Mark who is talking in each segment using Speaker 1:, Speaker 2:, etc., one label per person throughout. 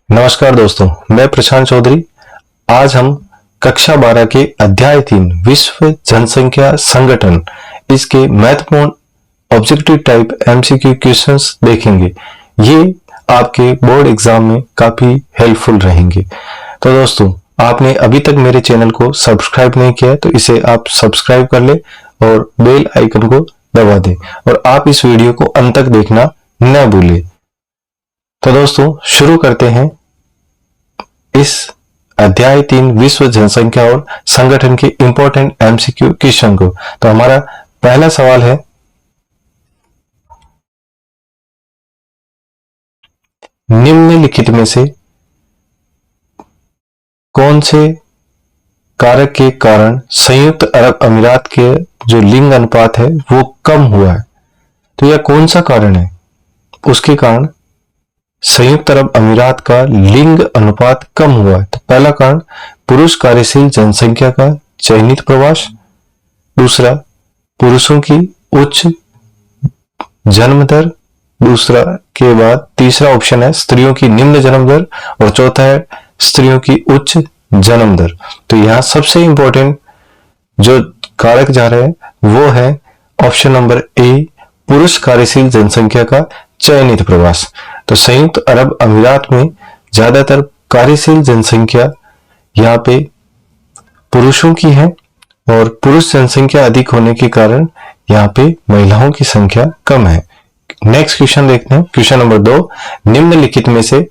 Speaker 1: नमस्कार दोस्तों, मैं प्रशांत चौधरी। आज हम कक्षा 12 के अध्याय 3 विश्व जनसंख्या संगठन इसके महत्वपूर्ण ऑब्जेक्टिव टाइप एमसीक्यू क्वेश्चंस देखेंगे। ये आपके बोर्ड एग्जाम में काफी हेल्पफुल रहेंगे। तो दोस्तों, आपने अभी तक मेरे चैनल को सब्सक्राइब नहीं किया है तो इसे आप सब्सक्राइब कर ले और बेल आइकन को दबा दें और आप इस वीडियो को अंत तक देखना न भूलें। तो दोस्तों, शुरू करते हैं इस अध्याय 3 विश्व जनसंख्या और संगठन के इंपॉर्टेंट एमसीक्यू क्वेश्चन को। तो हमारा पहला सवाल है, निम्नलिखित में से कौन से कारक के कारण संयुक्त अरब अमीरात के जो लिंग अनुपात है वो कम हुआ है? तो यह कौन सा कारण है उसके कारण संयुक्त अरब अमीरात का लिंग अनुपात कम हुआ है? तो पहला कारण पुरुष कार्यशील जनसंख्या का चयनित प्रवास, दूसरा पुरुषों की उच्च जन्म दर, दूसरा के बाद तीसरा ऑप्शन है स्त्रियों की निम्न जन्म दर और चौथा है स्त्रियों की उच्च जन्म दर। तो यहां सबसे इंपॉर्टेंट जो कारक जा रहे हैं वो है ऑप्शन नंबर ए, पुरुष कार्यशील जनसंख्या का चयनित प्रवास। तो संयुक्त अरब अमीरात में ज्यादातर कार्यशील जनसंख्या यहाँ पे पुरुषों की है और पुरुष जनसंख्या अधिक होने के कारण यहाँ पे महिलाओं की संख्या कम है। नेक्स्ट क्वेश्चन देखते हैं, क्वेश्चन नंबर 2, निम्नलिखित में से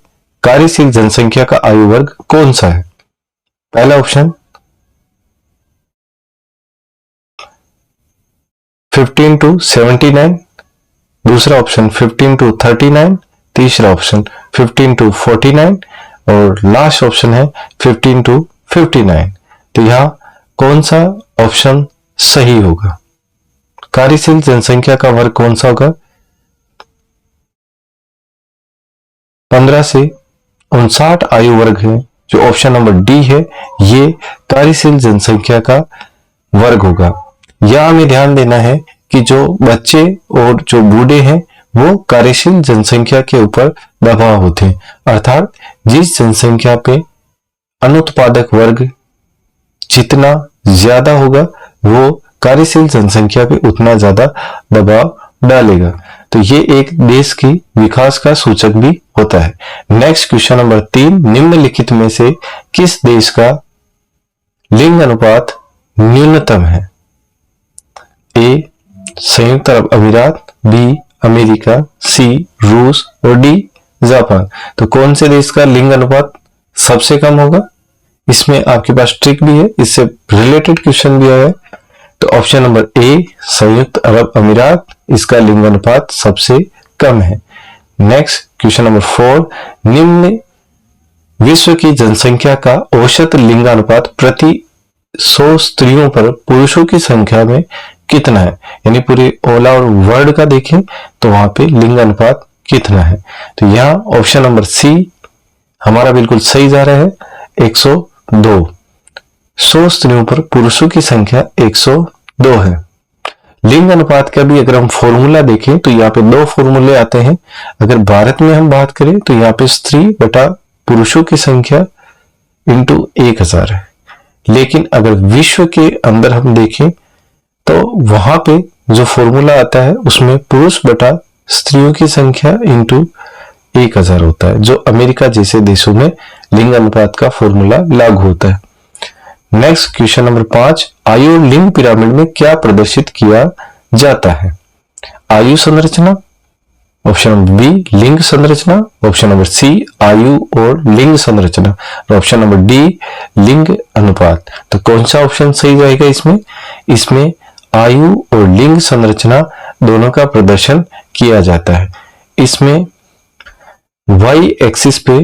Speaker 1: कार्यशील जनसंख्या का आयु वर्ग कौन सा है? पहला ऑप्शन 15 to 79, दूसरा ऑप्शन 15 to 39, तीसरा ऑप्शन 15 to 49 और लास्ट ऑप्शन है 15 to 59। तो यहां कौन सा ऑप्शन सही होगा? कार्यशील जनसंख्या का वर्ग कौन सा होगा? 15 से 59 आयु वर्ग है जो ऑप्शन नंबर डी है, ये कार्यशील जनसंख्या का वर्ग होगा। यह हमें ध्यान देना है कि जो बच्चे और जो बूढ़े हैं वो कार्यशील जनसंख्या के ऊपर दबाव होते हैं, अर्थात जिस जनसंख्या पे अनुत्पादक वर्ग जितना ज्यादा होगा वो कार्यशील जनसंख्या पे उतना ज्यादा दबाव डालेगा। तो ये एक देश की विकास का सूचक भी होता है। नेक्स्ट क्वेश्चन नंबर 3, निम्नलिखित में से किस देश का लिंग अनुपात न्यूनतम है? ए संयुक्त अरब अमीरात, बी अमेरिका, सी रूस और डी जापान। तो कौन से देश का लिंग अनुपात सबसे कम होगा? इसमें आपके पास ट्रिक भी है, इससे रिलेटेड क्वेश्चन भी आया है। तो ऑप्शन नंबर ए संयुक्त अरब अमीरात, इसका लिंग अनुपात सबसे कम है। नेक्स्ट क्वेश्चन नंबर 4, निम्न विश्व की जनसंख्या का औसत लिंगानुपात प्रति 100 स्त्रियों पर पुरुषों की संख्या में कितना है? यानी पूरे ऑल ओवर वर्ल्ड का देखें तो वहां पे लिंग अनुपात कितना है? तो यहाँ ऑप्शन नंबर सी हमारा बिल्कुल सही जा रहा है, 102। 100 स्त्रियों पर पुरुषों की संख्या 102 है। लिंग अनुपात का भी अगर हम फॉर्मूला देखें तो यहाँ पे 2 फॉर्मूले आते हैं। अगर भारत में हम बात करें तो यहाँ पे स्त्री बटा पुरुषों की संख्या इंटू 1000 है, लेकिन अगर विश्व के अंदर हम देखें तो वहां पे जो फॉर्मूला आता है उसमें पुरुष बटा स्त्रियों की संख्या इंटू 1000 होता है, जो अमेरिका जैसे देशों में लिंग अनुपात का फॉर्मूला लागू होता है। नेक्स्ट क्वेश्चन नंबर 5, आयु लिंग पिरामिड में क्या प्रदर्शित किया जाता है? आयु संरचना, ऑप्शन नंबर बी लिंग संरचना, ऑप्शन नंबर सी आयु और लिंग संरचना और ऑप्शन नंबर डी लिंग अनुपात। तो कौन सा ऑप्शन सही जाएगा इसमें? इसमें आयु और लिंग संरचना दोनों का प्रदर्शन किया जाता है। इसमें वाई एक्सिस पे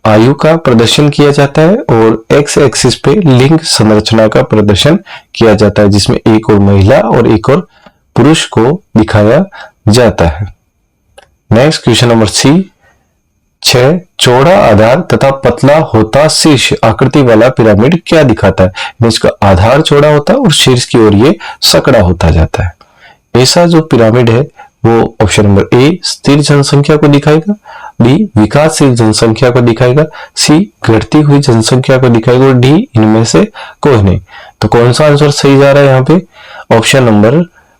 Speaker 1: आयु का प्रदर्शन किया जाता है और एक्स एक्सिस पे लिंग संरचना का प्रदर्शन किया जाता है, जिसमें एक और महिला और एक और पुरुष को दिखाया जाता है। नेक्स्ट क्वेश्चन नंबर सी 6, चौड़ा आधार तथा पतला होता शीर्ष आकृति वाला पिरामिड क्या दिखाता है? इसका आधार चौड़ा होता है और शीर्ष की ओर ये सकड़ा होता जाता है। ऐसा जो पिरामिड है वो ऑप्शन नंबर ए स्थिर जनसंख्या को दिखाएगा, बी विकासशील जनसंख्या को दिखाएगा, सी घटती हुई जनसंख्या को दिखाएगा और डी इनमें से कोई नहीं। तो कौन सा आंसर सही जा रहा है यहाँ पे? ऑप्शन नंबर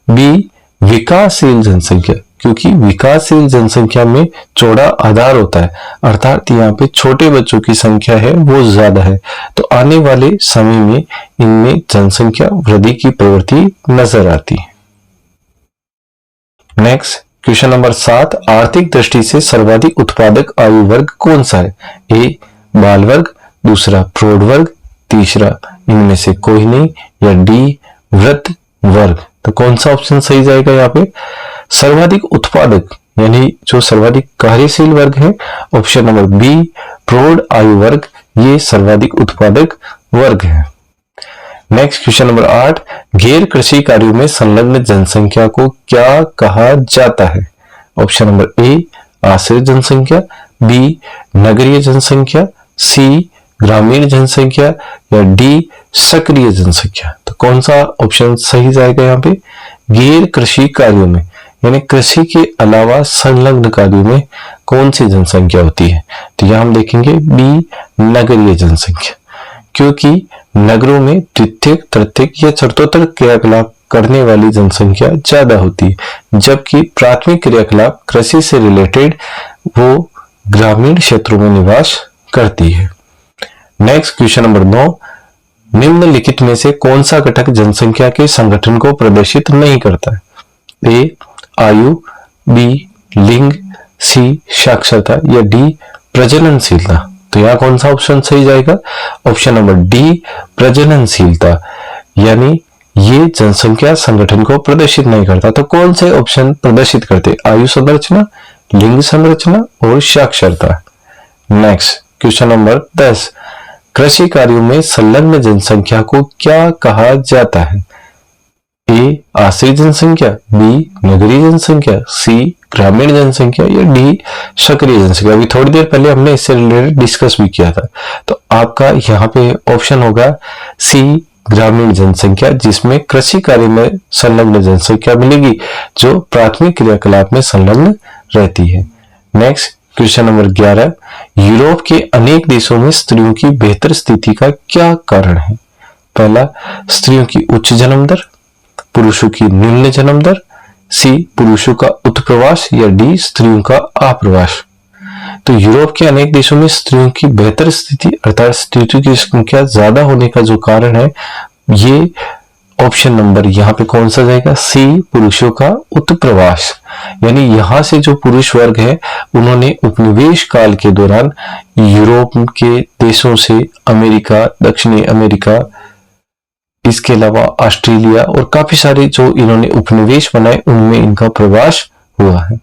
Speaker 1: बी विकासशील जनसंख्या, क्योंकि विकासशील जनसंख्या में चौड़ा आधार होता है, अर्थात यहाँ पे छोटे बच्चों की संख्या है वो ज्यादा है, तो आने वाले समय में इनमें जनसंख्या वृद्धि की प्रवृत्ति नजर आती है। नेक्स्ट क्वेश्चन नंबर 7, आर्थिक दृष्टि से सर्वाधिक उत्पादक आयु वर्ग कौन सा है? ए बाल वर्ग, दूसरा प्रौढ़ वर्ग, तीसरा इनमें से कोई नहीं, या डी वृद्ध वर्ग। तो कौन सा ऑप्शन सही जाएगा यहाँ पे? सर्वाधिक उत्पादक यानी जो सर्वाधिक कार्यशील वर्ग है, ऑप्शन नंबर बी प्रौढ़ आयु वर्ग, ये सर्वाधिक उत्पादक वर्ग है। नेक्स्ट क्वेश्चन नंबर 8, गैर कृषि कार्यों में संलग्न जनसंख्या को क्या कहा जाता है? ऑप्शन नंबर ए आश्रित जनसंख्या, बी नगरीय जनसंख्या, सी ग्रामीण जनसंख्या, या डी सक्रिय जनसंख्या। तो कौन सा ऑप्शन सही जाएगा यहाँ पे? गैर कृषि कार्यों में यानी कृषि के अलावा संलग्न कार्यों में कौन सी जनसंख्या होती है? तो यहां हम देखेंगे बी नगरीय जनसंख्या, क्योंकि नगरों में द्वितीयक तृतीयक या चतुर्थक क्रियाकलाप करने वाली जनसंख्या ज्यादा होती है, जबकि प्राथमिक क्रियाकलाप कृषि से रिलेटेड वो ग्रामीण क्षेत्रों में निवास करती है। नेक्स्ट क्वेश्चन नंबर 9, निम्नलिखित में से कौन सा घटक जनसंख्या के संगठन को प्रदर्शित नहीं करता है? ए आयु, बी लिंग, सी साक्षरता, या डी प्रजननशीलता। तो यहाँ कौन सा ऑप्शन सही जाएगा? ऑप्शन नंबर डी प्रजननशीलता, यानी ये जनसंख्या संगठन को प्रदर्शित नहीं करता। तो कौन से ऑप्शन प्रदर्शित करते? आयु संरचना, लिंग संरचना और साक्षरता। नेक्स्ट क्वेश्चन नंबर 10, कृषि कार्यों में संलग्न जनसंख्या को क्या कहा जाता है? ए आश्रित जनसंख्या, बी नगरीय जनसंख्या, सी ग्रामीण जनसंख्या, या डी सक्रिय जनसंख्या। अभी थोड़ी देर पहले हमने इससे रिलेटेड डिस्कस भी किया था। तो आपका यहाँ पे ऑप्शन होगा सी ग्रामीण जनसंख्या, जिसमें कृषि कार्य में संलग्न जनसंख्या मिलेगी जो प्राथमिक क्रियाकलाप में संलग्न रहती है। नेक्स्ट क्वेश्चन नंबर 11, यूरोप के अनेक देशों में स्त्रियों की बेहतर स्थिति का क्या कारण है? पहला स्त्रियों की उच्च जन्म दर, पुरुषों की निम्न जन्म दर, सी पुरुषों का उत्प्रवास, या डी स्त्रियों का आप्रवास। तो यूरोप के अनेक देशों में स्त्रियों की बेहतर स्थिति अर्थात स्त्रियों की संख्या ज्यादा होने का जो कारण है, ये ऑप्शन नंबर यहाँ पे कौन सा जाएगा? सी पुरुषों का उत्प्रवास, यानी यहाँ से जो पुरुष वर्ग है उन्होंने उपनिवेश काल के दौरान यूरोप के देशों से अमेरिका, दक्षिणी अमेरिका, इसके अलावा ऑस्ट्रेलिया और काफी सारे जो इन्होंने उपनिवेश बनाए उनमें इनका प्रवास हुआ है।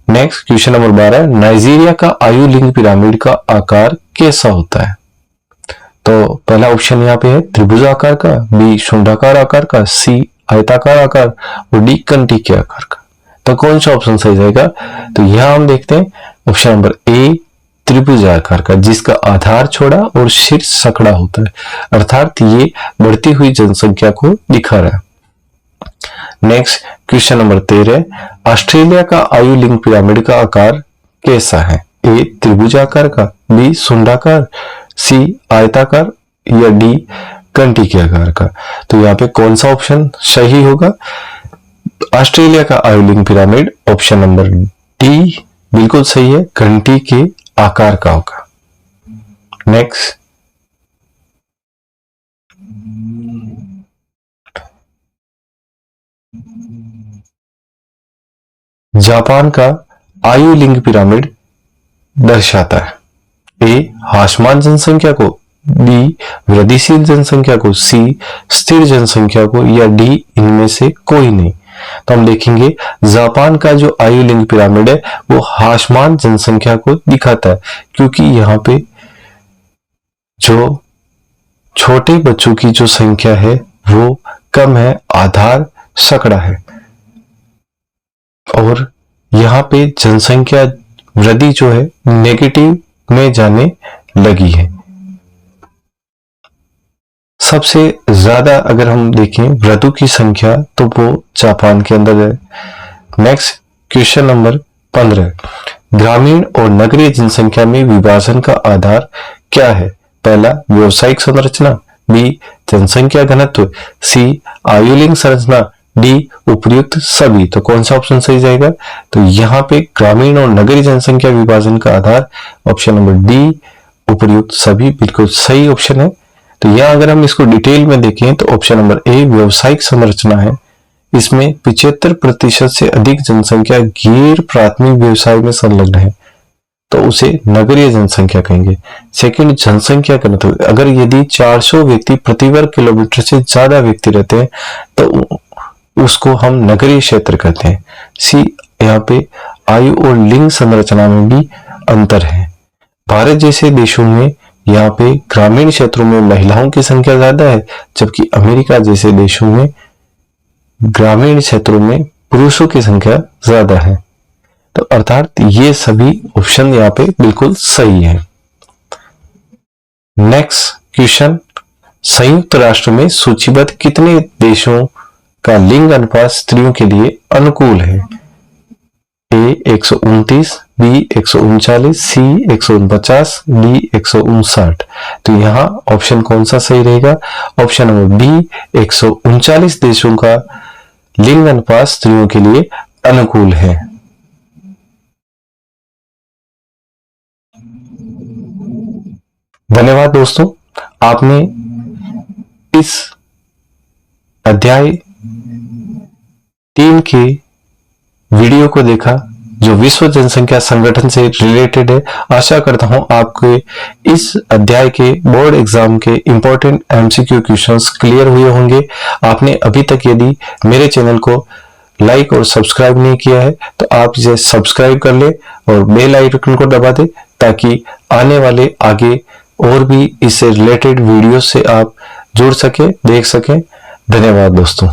Speaker 1: नेक्स्ट क्वेश्चन नंबर 12, नाइजीरिया का आयु लिंग पिरामिड का आकार कैसा होता है? तो पहला ऑप्शन यहाँ पे है त्रिभुज आकार का, बी शुंडाकार आकार का, सी आयताकार आकार और डी कंटी के आकार का। तो कौन सा ऑप्शन सही जाएगा? तो यहाँ हम देखते हैं ऑप्शन नंबर ए त्रिभुज आकार का, जिसका आधार छोड़ा और शीर्ष सकड़ा होता है, अर्थात ये बढ़ती हुई जनसंख्या को दिखा रहा है। नेक्स्ट क्वेश्चन नंबर 13, ऑस्ट्रेलिया का आयु लिंग पिरामिड का आकार कैसा है? ए त्रिभुज आकार का, बी शुंडाकार, सी आयताकार, या डी कंटी के आकार का। तो यहाँ पे कौन सा ऑप्शन सही होगा? ऑस्ट्रेलिया का आयु लिंग पिरामिड ऑप्शन नंबर डी बिल्कुल सही है, घंटी के आकार का होगा। नेक्स्ट जापान का आयु लिंग पिरामिड दर्शाता है? ए हाशमान जनसंख्या को, बी वृद्धिशील जनसंख्या को, सी स्थिर जनसंख्या को, या डी इनमें से कोई नहीं। तो हम देखेंगे जापान का जो आयु लिंग पिरामिड है वो हाशमान जनसंख्या को दिखाता है, क्योंकि यहाँ पे जो छोटे बच्चों की जो संख्या है वो कम है, आधार सकड़ा है, और यहाँ पे जनसंख्या वृद्धि जो है नेगेटिव में जाने लगी है। सबसे ज्यादा अगर हम देखें वृद्धों की संख्या तो वो जापान के अंदर है। नेक्स्ट क्वेश्चन नंबर 15, ग्रामीण और नगरीय जनसंख्या में विभाजन का आधार क्या है? पहला व्यावसायिक संरचना, बी जनसंख्या घनत्व, सी आयुलिंग संरचना, डी उपर्युक्त सभी। तो कौन सा ऑप्शन सही जाएगा? तो यहाँ पे ग्रामीण और नगरीय जनसंख्या विभाजन का आधार ऑप्शन नंबर डी उपर्युक्त सभी बिल्कुल सही ऑप्शन है। तो यहाँ अगर हम इसको डिटेल में देखें तो ऑप्शन नंबर ए व्यावसायिक संरचना है, इसमें 75% से अधिक जनसंख्या गैर प्राथमिक व्यवसाय में संलग्न है, तो उसे नगरीय जनसंख्या कहेंगे। सेकंड जनसंख्या घनत्व, अगर यदि 400 व्यक्ति प्रति वर्ग किलोमीटर से ज्यादा व्यक्ति रहते हैं तो उसको हम नगरीय क्षेत्र कहते हैं। सी यहाँ पे आयु और लिंग संरचना में भी अंतर है। भारत जैसे देशों में यहाँ पे ग्रामीण क्षेत्रों में महिलाओं की संख्या ज्यादा है, जबकि अमेरिका जैसे देशों में ग्रामीण क्षेत्रों में पुरुषों की संख्या ज्यादा है। तो अर्थात ये सभी ऑप्शन यहाँ पे बिल्कुल सही है। नेक्स्ट क्वेश्चन, संयुक्त राष्ट्र में सूचीबद्ध कितने देशों का लिंग अनुपात स्त्रियों के लिए अनुकूल है? ए 129, बी 139, सी 149, डी 159। तो यहाँ ऑप्शन कौन सा सही रहेगा? ऑप्शन नंबर बी 139 देशों का लिंग अनुपात स्त्रियों के लिए अनुकूल है। धन्यवाद दोस्तों, आपने इस अध्याय 3 के वीडियो को देखा जो विश्व जनसंख्या संगठन से रिलेटेड है। आशा करता हूं आपके इस अध्याय के बोर्ड एग्जाम के इंपॉर्टेंट एमसीक्यू क्वेश्चंस क्लियर हुए होंगे। आपने अभी तक यदि मेरे चैनल को लाइक और सब्सक्राइब नहीं किया है तो आप इसे सब्सक्राइब कर ले और बेल आइकन को दबा दे, ताकि आने वाले आगे और भी इससे रिलेटेड वीडियो से आप जुड़ सके, देख सकें। धन्यवाद दोस्तों।